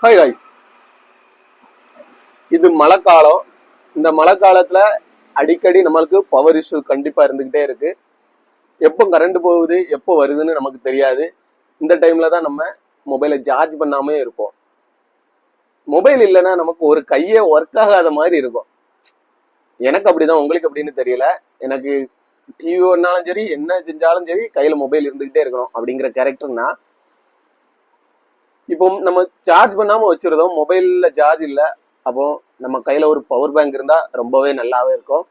Hi guys, இது மழை காலம். இந்த மழை காலத்துல அடிக்கடி நம்மளுக்கு பவர் இஷ்யூ கண்டிப்பா இருந்துகிட்டே இருக்கு. எப்போ கரண்ட் போகுது எப்போ வருதுன்னு நமக்கு தெரியாது. இந்த டைம்ல தான் நம்ம மொபைலை சார்ஜ் பண்ணாமே இருப்போம். மொபைல் இல்லைன்னா நமக்கு ஒரு கையே ஒர்க் ஆகாத மாதிரி இருக்கும். எனக்கு அப்படிதான், உங்களுக்கு அப்படின்னு தெரியல. எனக்கு டிவி ஒன்னாலும் சரி என்ன செஞ்சாலும் சரி கையில மொபைல் இருந்துகிட்டே இருக்கணும் அப்படிங்கிற கேரக்டர்னா, இப்போ நம்ம சார்ஜ் பண்ணாம வச்சிருந்தோம், மொபைல்ல சார்ஜ் இல்லை, அப்போ நம்ம கையில ஒரு பவர் பேங்க் இருந்தா ரொம்பவே நல்லாவே இருக்கும்.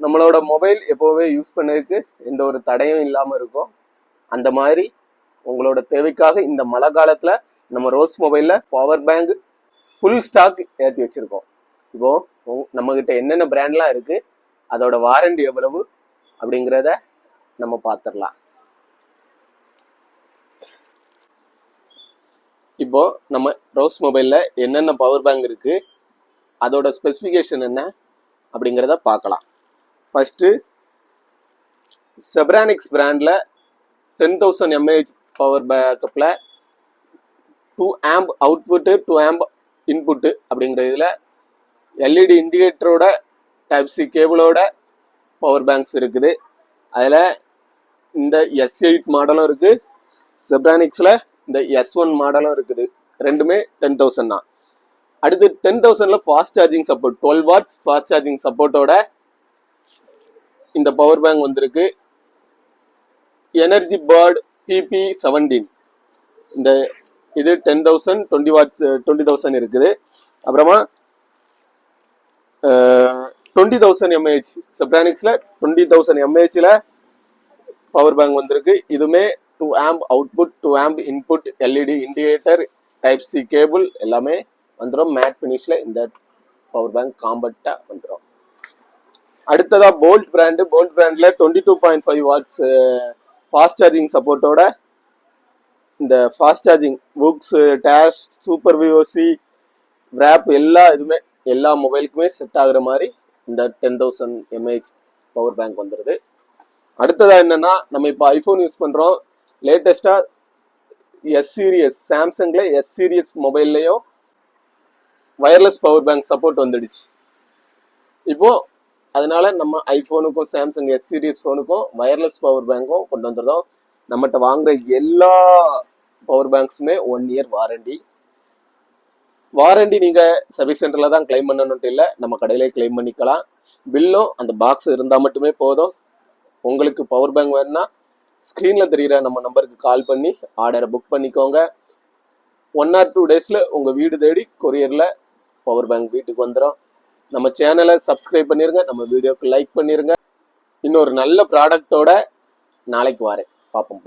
நம்மளோட மொபைல் எப்போவே யூஸ் பண்ணதுக்கு எந்த ஒரு தடையும் இல்லாம இருக்கும். அந்த மாதிரி உங்களோட தேவைக்காக இந்த மழை காலத்துல நம்ம ரோஸ் மொபைல்ல பவர் பேங்க் ஃபுல் ஸ்டாக் ஏற்றி வச்சிருக்கோம். இப்போ நம்ம கிட்ட என்னென்ன பிராண்ட்லாம் இருக்கு, அதோட வாரண்டி எவ்வளவு அப்படிங்கிறத நம்ம பார்த்துடலாம். இப்போ நம்ம ரோஸ் மொபைல்ல என்னென்ன பவர் பேங்க் இருக்கு, அதோட ஸ்பெசிஃபிகேஷன் என்ன அப்படிங்கிறத பார்க்கலாம். ஃபர்ஸ்ட், செப்ரானிக்ஸ் பிராண்ட்ல 10,000 mAh பவர் பேக்கப்ல 2 amp அவுட்புட் 2 amp இன்புட் அப்படிங்கிற இதுல எல்இடி இண்டிகேட்டரோட டைப் சி கேபிளோட பவர் பேங்க்ஸ் இருக்குது. அதுல இந்த S8 மாடலும் இருக்கு, செப்ரானிக்ஸ்ல இந்த S1 மாடலும் இருக்குது. ரெண்டுமே 10,000 தான். அடுத்து 10,000ல fast charging support 12 watts fast charging சப்போர்ட்டோட இந்த பவர் பேங்க் வந்திருக்கு. எனர்ஜி பேர்ட் PP17 இந்த இது 10,000 20 வாட்ஸ் 20,000 இருக்குது. அப்புறமா 20,000 mAh செப்ரானிக்ஸ்ல 20,000 mAhல பவர் பேங்க் வந்திருக்கு. இதுமே 2 amp output 2 amp input LED indicator type C cable எல்லாமே வந்துடும். மேட் பினிஷ்ல இந்த பவர் பேங்க் காம்பேக்டா வந்துடும். அடுத்ததா போல்ட் பிராண்ட்ல 22.5 வாட்ஸ் ஃபாஸ்ட் சார்ஜிங் சப்போர்ட்டோட இந்த fast charging books dash super VOC விராப் எல்லா மொபைலுக்குமே செட் ஆகுற மாதிரி இந்த 10,000 mAh பவர் பேங்க் வந்துடுது. அடுத்ததா என்னன்னா, நம்ம இப்போ ஐபோன் யூஸ் பண்றோம். லேட்டஸ்டா எஸ் சீரியஸ் சாம்சங்ல எஸ் சீரியஸ் மொபைல்லையும் வயர்லெஸ் பவர் பேங்க் சப்போர்ட் வந்துடுச்சு. இப்போ அதனால நம்ம ஐபோனுக்கும் சாம்சங் எஸ் சீரியஸ் போனுக்கும் வயர்லெஸ் பவர் பேங்க்கும் கொண்டு வந்துருந்தோம். நம்மகிட்ட வாங்குற எல்லா பவர் பேங்க்ஸுமே 1 year வாரண்டி நீங்க சர்வீஸ் சென்டர்ல தான் கிளைம் பண்ணணும்ட்டு இல்லை, நம்ம கடையிலே கிளைம் பண்ணிக்கலாம். பில்லும் அந்த பாக்ஸ் இருந்தா மட்டுமே போதும். உங்களுக்கு பவர் பேங்க் வேணும்னா ஸ்கிரீன்ல தெரியுற நம்ம நம்பருக்கு கால் பண்ணி ஆர்டரை புக் பண்ணிக்கோங்க. 1 or 2 daysல உங்க வீடு தேடி கொரியர்ல பவர் பேங்க் வீட்டுக்கு வந்துடும். நம்ம சேனலை சப்ஸ்கிரைப் பண்ணிருங்க, நம்ம வீடியோக்கு லைக் பண்ணிருங்க. இன்னொரு நல்ல ப்ராடக்டோட நாளைக்கு வரேன், பார்ப்போம்.